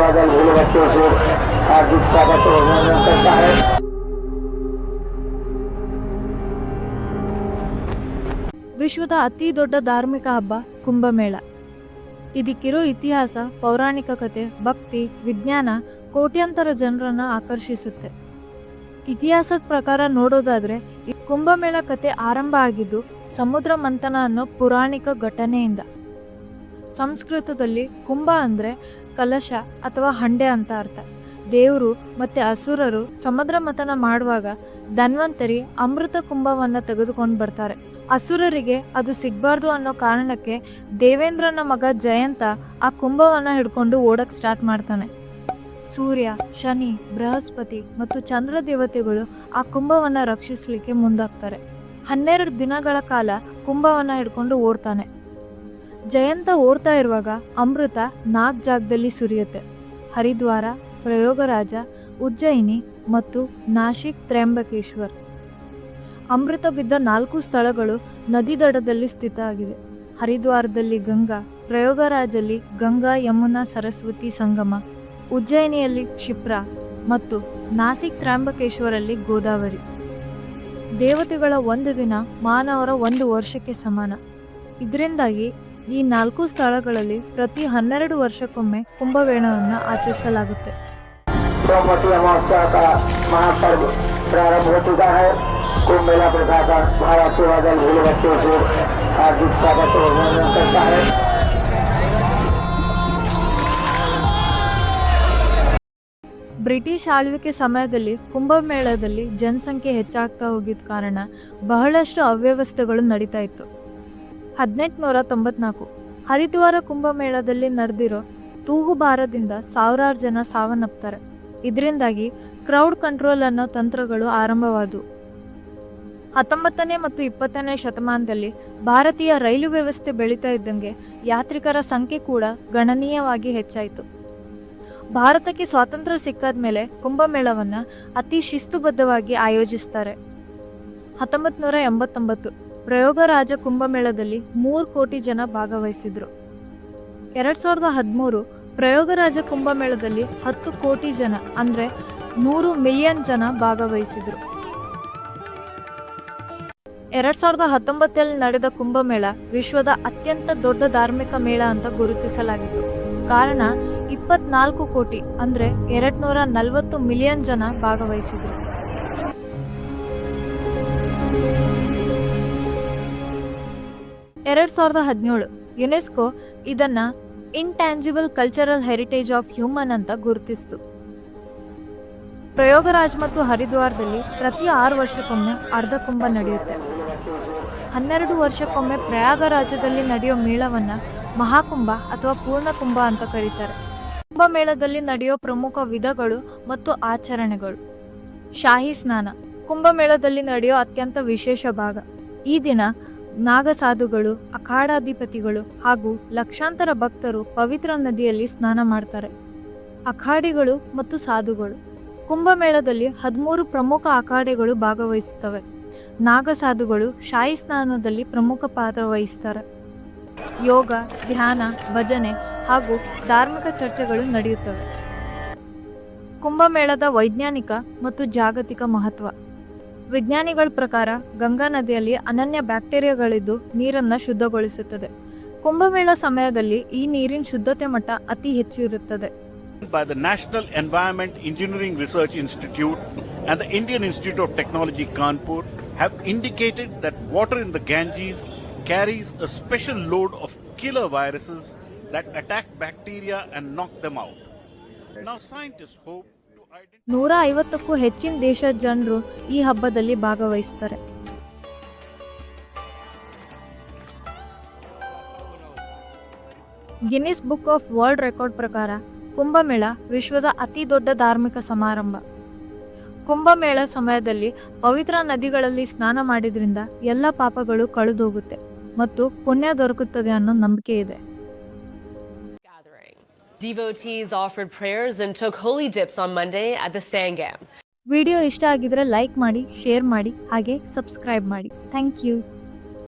सेवा दल भूल बच्चों को हार्दिक स्वागत और अभिनंदन करता है। ವಿಶ್ವದ ಅತಿ ದೊಡ್ಡ ಧಾರ್ಮಿಕ ಹಬ್ಬ ಕುಂಭಮೇಳ. ಇದಕ್ಕಿರೋ ಇತಿಹಾಸ, ಪೌರಾಣಿಕ ಕಥೆ, ಭಕ್ತಿ, ವಿಜ್ಞಾನ ಕೋಟ್ಯಾಂತರ ಜನರನ್ನ ಆಕರ್ಷಿಸುತ್ತೆ. ಇತಿಹಾಸದ ಪ್ರಕಾರ ನೋಡೋದಾದ್ರೆ ಈ ಕುಂಭಮೇಳ ಕತೆ ಆರಂಭ ಆಗಿದ್ದು ಸಮುದ್ರ ಮಂಥನ ಅನ್ನೋ ಪುರಾಣಿಕ ಘಟನೆಯಿಂದ. ಸಂಸ್ಕೃತದಲ್ಲಿ ಕುಂಭ ಅಂದ್ರೆ ಕಲಶ ಅಥವಾ ಹಂಡೆ ಅಂತ ಅರ್ಥ. ದೇವರು ಮತ್ತೆ ಅಸುರರು ಸಮುದ್ರ ಮಂಥನ ಮಾಡುವಾಗ ಧನ್ವಂತರಿ ಅಮೃತ ಕುಂಭವನ್ನ ತೆಗೆದುಕೊಂಡು ಬರ್ತಾರೆ. ಅಸುರರಿಗೆ ಅದು ಸಿಗ್ಬಾರ್ದು ಅನ್ನೋ ಕಾರಣಕ್ಕೆ ದೇವೇಂದ್ರನ ಮಗ ಜಯಂತ ಆ ಕುಂಭವನ್ನ ಹಿಡ್ಕೊಂಡು ಓಡಕ್ ಸ್ಟಾರ್ಟ್ ಮಾಡ್ತಾನೆ. ಸೂರ್ಯ, ಶನಿ, ಬೃಹಸ್ಪತಿ ಮತ್ತು ಚಂದ್ರ ದೇವತೆಗಳು ಆ ಕುಂಭವನ್ನ ರಕ್ಷಿಸಲಿಕ್ಕೆ ಮುಂದಾಗ್ತಾರೆ. 12 ದಿನಗಳ ಕಾಲ ಕುಂಭವನ್ನ ಹಿಡ್ಕೊಂಡು ಓಡ್ತಾನೆ. ಜಯಂತ ಓಡ್ತಾ ಇರುವಾಗ ಅಮೃತ 4 ಜಾಗದಲ್ಲಿ ಸುರಿಯುತ್ತೆ. ಹರಿದ್ವಾರ, ಪ್ರಯೋಗರಾಜ, ಉಜ್ಜಯಿನಿ ಮತ್ತು ನಾಶಿಕ್ ತ್ರ್ಯಂಬಕೇಶ್ವರ್. ಅಮೃತ ಬಿದ್ದ 4 ಸ್ಥಳಗಳು ನದಿ ದಡದಲ್ಲಿ ಸ್ಥಿತ ಆಗಿದೆ. ಹರಿದ್ವಾರದಲ್ಲಿ ಗಂಗಾ, ಪ್ರಯೋಗರಾಜಲ್ಲಿ ಗಂಗಾ ಯಮುನಾ ಸರಸ್ವತಿ ಸಂಗಮ, ಉಜ್ಜಯಿನಿಯಲ್ಲಿ ಕ್ಷಿಪ್ರಾ ಮತ್ತು ನಾಸಿಕ್ ತ್ರ್ಯಂಬಕೇಶ್ವರಲ್ಲಿ ಗೋದಾವರಿ. ದೇವತೆಗಳ 1 ದಿನ ಮಾನವರ 1 ವರ್ಷಕ್ಕೆ ಸಮಾನ. ಇದರಿಂದಾಗಿ ಈ 4 ಸ್ಥಳಗಳಲ್ಲಿ ಪ್ರತಿ 12 ವರ್ಷಕ್ಕೊಮ್ಮೆ ಕುಂಭಮೇಳವನ್ನು ಆಚರಿಸಲಾಗುತ್ತೆ. सोमवती अमावस्या का महापर्व प्रारंभ हो चुका है। कुंभ मेला प्रशासन भारत सेवा दल भूल बच्चों को हार्दिक स्वागत और अभिनंदन करता है। ಬ್ರಿಟಿಷ್ ಆಳ್ವಿಕೆ ಸಮಯದಲ್ಲಿ ಕುಂಭಮೇಳದಲ್ಲಿ ಜನಸಂಖ್ಯೆ ಹೆಚ್ಚಾಗ್ತಾ ಹೋಗಿದ್ದ ಕಾರಣ ಬಹಳಷ್ಟು ಅವ್ಯವಸ್ಥೆಗಳು ನಡೀತಾ ಇತ್ತು. 1894 ಹರಿದ್ವಾರ ಕುಂಭಮೇಳದಲ್ಲಿ ನಡೆದಿರೋ ತೂಗುಬಾರದಿಂದ ಸಾವಿರಾರು ಜನ ಸಾವನ್ನಪ್ತಾರೆ. ಇದರಿಂದಾಗಿ ಕ್ರೌಡ್ ಕಂಟ್ರೋಲ್ ಅನ್ನೋ ತಂತ್ರಗಳು ಆರಂಭವಾದವು. 19ನೇ ಮತ್ತು 20ನೇ ಶತಮಾನದಲ್ಲಿ ಭಾರತೀಯ ರೈಲು ವ್ಯವಸ್ಥೆ ಬೆಳೀತಾ ಇದ್ದಂಗೆ ಯಾತ್ರಿಕರ ಸಂಖ್ಯೆ ಕೂಡ ಗಣನೀಯವಾಗಿ ಹೆಚ್ಚಾಯಿತು. ಭಾರತಕ್ಕೆ ಸ್ವಾತಂತ್ರ್ಯ ಸಿಕ್ಕಾದ ಮೇಲೆ ಕುಂಭಮೇಳವನ್ನು ಅತಿ ಶಿಸ್ತುಬದ್ಧವಾಗಿ ಆಯೋಜಿಸ್ತಾರೆ. 1989 ಪ್ರಯೋಗರಾಜ ಕುಂಭಮೇಳದಲ್ಲಿ 3 ಕೋಟಿ ಜನ ಭಾಗವಹಿಸಿದ್ರು. 2013 ಪ್ರಯೋಗರಾಜ ಕುಂಭಮೇಳದಲ್ಲಿ 10 ಕೋಟಿ ಜನ ಅಂದ್ರೆ 100 ಮಿಲಿಯನ್ ಜನ ಭಾಗವಹಿಸಿದ್ರು. 2019 ನಡೆದ ಕುಂಭಮೇಳ ವಿಶ್ವದ ಅತ್ಯಂತ ದೊಡ್ಡ ಧಾರ್ಮಿಕ ಮೇಳ ಅಂತ ಗುರುತಿಸಲಾಗಿತ್ತು. ಕಾರಣ 24 ಕೋಟಿ ಅಂದ್ರೆ 240 ಮಿಲಿಯನ್ ಜನ ಭಾಗವಹಿಸಿದ್ರು. 2017 ಯುನೆಸ್ಕೋ ಇದನ್ನ intangible cultural heritage of human ಅಂತ ಗುರುತಿಸಿತು. ಪ್ರಯೋಗರಾಜ್ ಮತ್ತು ಹರಿದ್ವಾರದಲ್ಲಿ ಪ್ರತಿ 6 ವರ್ಷಕ್ಕೊಮ್ಮೆ ಅರ್ಧ ಕುಂಭ ನಡೆಯುತ್ತೆ. 12 ವರ್ಷಕ್ಕೊಮ್ಮೆ ಪ್ರಯಾಗರಾಜದಲ್ಲಿ ನಡೆಯೋ ಮೇಳವನ್ನ ಮಹಾಕುಂಭ ಅಥವಾ ಪೂರ್ಣಕುಂಭ ಅಂತ ಕರೀತಾರೆ. ಕುಂಭಮೇಳದಲ್ಲಿ ನಡೆಯೋ ಪ್ರಮುಖ ವಿಧಗಳು ಮತ್ತು ಆಚರಣೆಗಳು. ಶಾಹಿ ಸ್ನಾನ ಕುಂಭಮೇಳದಲ್ಲಿ ನಡೆಯೋ ಅತ್ಯಂತ ವಿಶೇಷ ಭಾಗ. ಈ ದಿನ ನಾಗಸಾಧುಗಳು, ಅಖಾಡಾಧಿಪತಿಗಳು ಹಾಗೂ ಲಕ್ಷಾಂತರ ಭಕ್ತರು ಪವಿತ್ರ ನದಿಯಲ್ಲಿ ಸ್ನಾನ ಮಾಡ್ತಾರೆ. ಅಖಾಡಿಗಳು ಮತ್ತು ಸಾಧುಗಳು ಕುಂಭಮೇಳದಲ್ಲಿ 13 ಪ್ರಮುಖ ಅಖಾಡೆಗಳು ಭಾಗವಹಿಸುತ್ತವೆ. ನಾಗಸಾಧುಗಳು ಶಾಹಿ ಸ್ನಾನದಲ್ಲಿ ಪ್ರಮುಖ ಪಾತ್ರ ವಹಿಸ್ತಾರೆ. ಯೋಗ, ಧ್ಯಾನ, ಭಜನೆ ಹಾಗೂ ಧಾರ್ಮಿಕ ಚರ್ಚೆಗಳು ನಡೆಯುತ್ತವೆ. ಕುಂಭಮೇಳದ ವೈಜ್ಞಾನಿಕ ಮತ್ತು ಜಾಗತಿಕ ಮಹತ್ವ. ವಿಜ್ಞಾನಿಗಳ ಪ್ರಕಾರ ಗಂಗಾ ನದಿಯಲ್ಲಿ ಅನನ್ಯ ಬ್ಯಾಕ್ಟೀರಿಯಾಗಳಿದ್ದು ನೀರನ್ನು ಶುದ್ಧಗೊಳಿಸುತ್ತದೆ. ಕುಂಭಮೇಳ ಸಮಯದಲ್ಲಿ ಈ ನೀರಿನ ಶುದ್ಧತೆ ಮಟ್ಟ ಅತಿ ಹೆಚ್ಚು ಇರುತ್ತದೆ. By the National Environment Engineering Research Institute and the Indian Institute of Technology Kanpur have indicated that water in the Ganges carries a special load of killer viruses that attack bacteria and knock them out. Now scientists hope 150ಕ್ಕೂ ಹೆಚ್ಚಿನ ದೇಶದ ಜನರು ಈ ಹಬ್ಬದಲ್ಲಿ ಭಾಗವಹಿಸ್ತಾರೆ. Guinness book of world record ಪ್ರಕಾರ ಕುಂಭಮೇಳ ವಿಶ್ವದ ಅತಿ ದೊಡ್ಡ ಧಾರ್ಮಿಕ ಸಮಾರಂಭ. ಕುಂಭಮೇಳ ಸಮಯದಲ್ಲಿ ಪವಿತ್ರ ನದಿಗಳಲ್ಲಿ ಸ್ನಾನ ಮಾಡಿದ್ರಿಂದ ಎಲ್ಲ ಪಾಪಗಳು ಕಳೆದೋಗುತ್ತೆ ಮತ್ತು ಪುಣ್ಯ ದೊರಕುತ್ತದೆ ಅನ್ನೋ ನಂಬಿಕೆ ಇದೆ. Devotees offered prayers and took holy dips on Monday at the Sangam. Video ಇಷ್ಟ ಆಗಿದ್ರೆ ಲೈಕ್ ಮಾಡಿ, ಶೇರ್ ಮಾಡಿ, ಹಾಗೆ ಸಬ್ಸ್ಕ್ರೈಬ್ ಮಾಡಿ. Thank you.